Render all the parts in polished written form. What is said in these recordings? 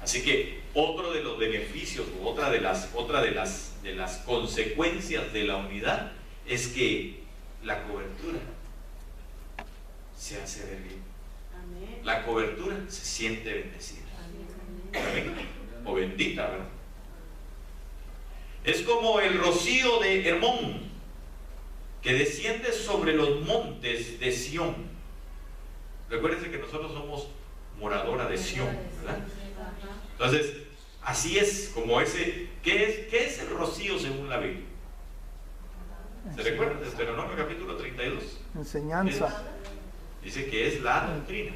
Así que otro de los beneficios, o otra de las consecuencias de la unidad es que la cobertura se hace ver bien. La cobertura se siente bendecida. Amén. O bendita, ¿verdad? Es como el rocío de Hermón, que desciende sobre los montes de Sión. Recuérdense que nosotros somos moradora de Sión, ¿verdad? Entonces, así es como ese. ¿Qué es el rocío según la Biblia? ¿Se recuerdan? Deuteronomio capítulo 32. Enseñanza. Dice que es la doctrina.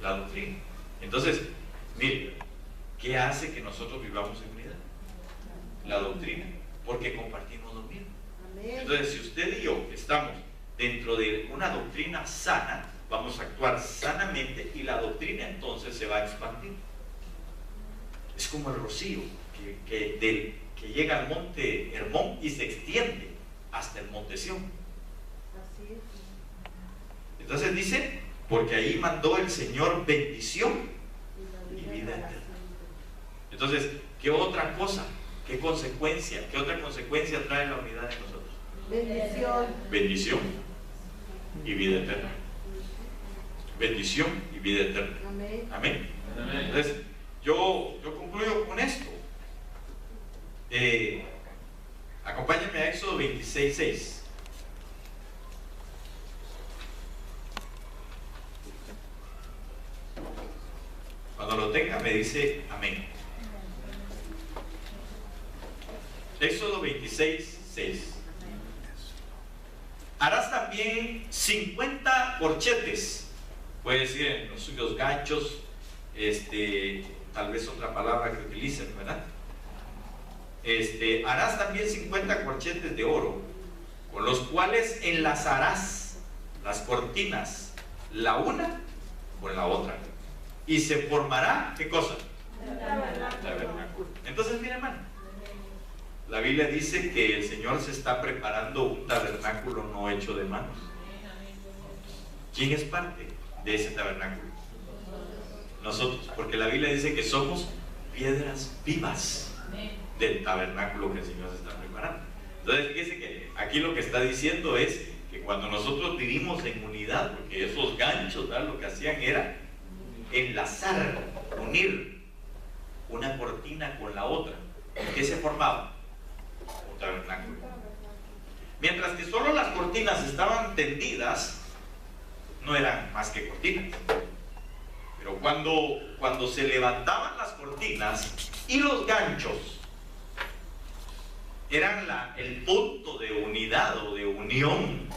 La doctrina. Entonces, mire, ¿qué hace que nosotros vivamos en unidad? La doctrina, porque compartimos lo mismo. Entonces, si usted y yo estamos dentro de una doctrina sana, vamos a actuar sanamente y la doctrina entonces se va a expandir. Es como el rocío que llega al monte Hermón y se extiende hasta el monte Sión. Entonces dice, porque ahí mandó el Señor bendición y vida eterna. Entonces, ¿qué otra cosa? ¿Qué consecuencia? ¿Qué otra consecuencia trae la unidad de nosotros? Bendición. Bendición y vida eterna. Bendición y vida eterna. Amén. Amén. Entonces, yo concluyo con esto. Acompáñenme a Éxodo 26:6. Cuando lo tenga me dice amén. Éxodo 26:6. Harás también 50 corchetes. Puede decir en los suyos ganchos, tal vez otra palabra que utilicen, ¿verdad? Harás también 50 corchetes de oro, con los cuales enlazarás las cortinas, la una con la otra. Y se formará, ¿qué cosa? Tabernáculo. Entonces, mira, hermano, la Biblia dice que el Señor se está preparando un tabernáculo no hecho de manos. ¿Quién es parte de ese tabernáculo? Nosotros, porque la Biblia dice que somos piedras vivas del tabernáculo que el Señor se está preparando. Entonces, fíjese que aquí lo que está diciendo es que cuando nosotros vivimos en unidad, porque esos ganchos, ¿verdad?, lo que hacían era enlazar, unir una cortina con la otra. ¿Qué se formaba? Un tabernáculo. Mientras que solo las cortinas estaban tendidas, no eran más que cortinas. Pero cuando se levantaban las cortinas y los ganchos eran el punto de unidad o de unión,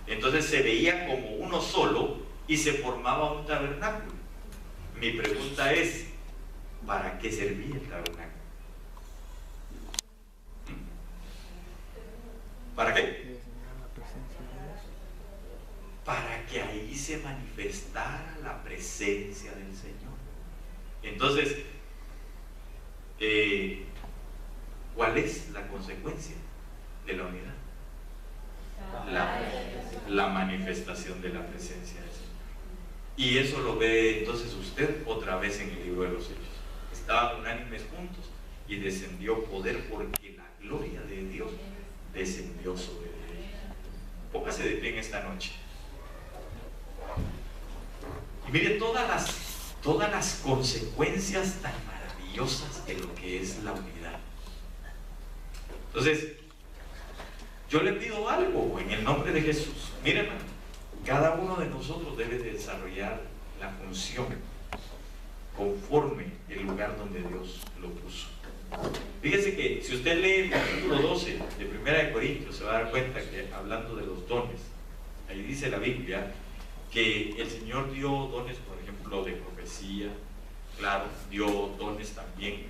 entonces se veía como uno solo y se formaba un tabernáculo. Mi pregunta es, ¿para qué servía el tabernáculo? ¿Para qué? Para que ahí se manifestara la presencia del Señor. Entonces, ¿cuál es la consecuencia de la unidad? La manifestación de la presencia del Señor. Y eso lo ve entonces usted otra vez en el libro de los Hechos. Estaban unánimes juntos y descendió poder porque la gloria de Dios descendió sobre ellos. Póngase de pie en esta noche. Y mire todas las consecuencias tan maravillosas de lo que es la unidad. Entonces, yo le pido algo en el nombre de Jesús. Miren, cada uno de nosotros debe de desarrollar la función conforme el lugar donde Dios lo puso. Fíjese que si usted lee el capítulo 12 de Primera de Corintios, se va a dar cuenta que hablando de los dones, ahí dice la Biblia que el Señor dio dones, por ejemplo, de profecía, claro, dio dones también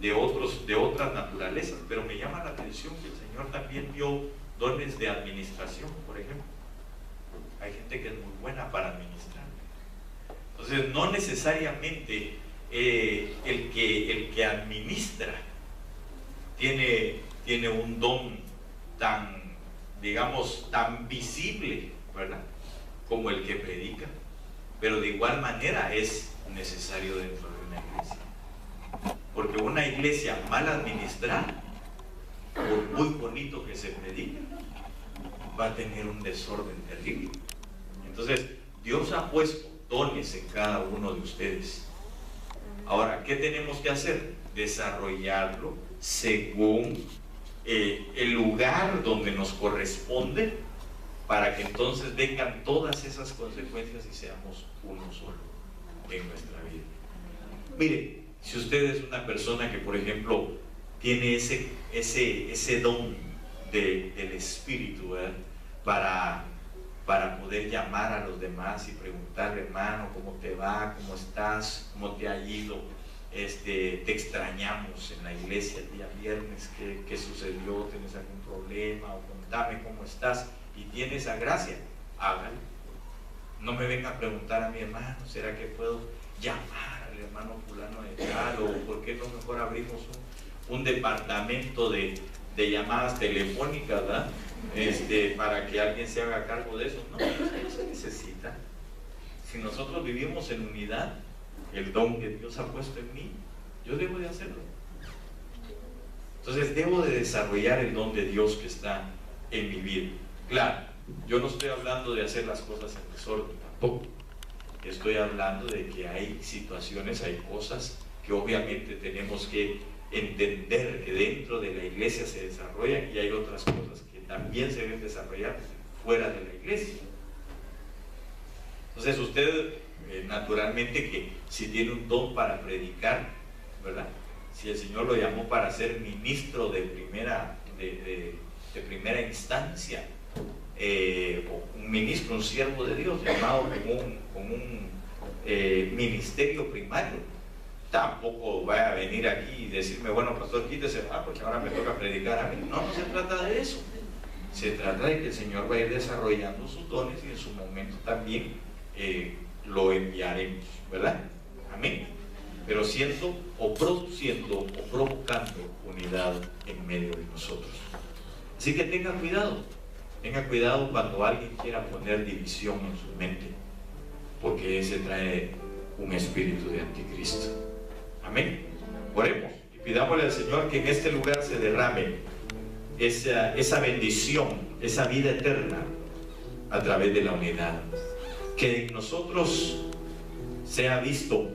de otras naturalezas, pero me llama la atención que el Señor también dio dones de administración, por ejemplo. Hay gente que es muy buena para administrar. Entonces, no necesariamente el que administra tiene un don tan, digamos, tan visible, ¿verdad?, como el que predica. pero de igual manera es necesario dentro de una iglesia. Porque una iglesia mal administrada, por muy bonito que se predique, va a tener un desorden terrible. Entonces, Dios ha puesto dones en cada uno de ustedes. Ahora, ¿qué tenemos que hacer? Desarrollarlo según el lugar donde nos corresponde, para que entonces vengan todas esas consecuencias y seamos uno solo en nuestra vida. Mire, si usted es una persona que, por ejemplo, tiene ese don del Espíritu, ¿verdad? Para poder llamar a los demás y preguntarle, hermano, ¿cómo te va? ¿Cómo estás? ¿Cómo te ha ido? Te extrañamos en la iglesia el día viernes. ¿Qué sucedió? ¿Tienes algún problema? O contame cómo estás. Y tiene esa gracia, hágalo. No me venga a preguntar a mi hermano, ¿será que puedo llamar al hermano fulano de tal? O ¿por qué no mejor abrimos un departamento de llamadas telefónicas, ¿verdad? Para que alguien se haga cargo de eso? No, eso se necesita. Si nosotros vivimos en unidad, el don que Dios ha puesto en mí, yo debo de hacerlo. Entonces debo de desarrollar el don de Dios que está en mi vida. Claro, yo no estoy hablando de hacer las cosas en desorden tampoco. Estoy hablando de que hay situaciones, hay cosas que obviamente tenemos que entender que dentro de la iglesia se desarrollan, y hay otras cosas que también se deben desarrollar fuera de la iglesia. Entonces usted, naturalmente, que si tiene un don para predicar, ¿verdad? Si el Señor lo llamó para ser ministro de primera instancia, o un ministro, un siervo de Dios, llamado con un ministerio primario, tampoco vaya a venir aquí y decirme, bueno, pastor, quítese, porque ahora me toca predicar a mí. No, no se trata de eso. Se trata de que el Señor va a ir desarrollando sus dones, y en su momento también lo enviaremos, ¿verdad? Amén. Pero siendo o produciendo o provocando unidad en medio de nosotros. Así que tenga cuidado cuando alguien quiera poner división en su mente, porque ese trae un espíritu de anticristo. Amén. Oremos y pidámosle al Señor que en este lugar se derrame esa bendición, esa vida eterna a través de la unidad. Que en nosotros sea visto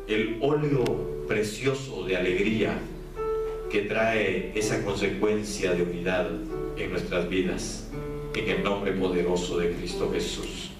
el óleo precioso de alegría que trae esa consecuencia de unidad en nuestras vidas, en el nombre poderoso de Cristo Jesús.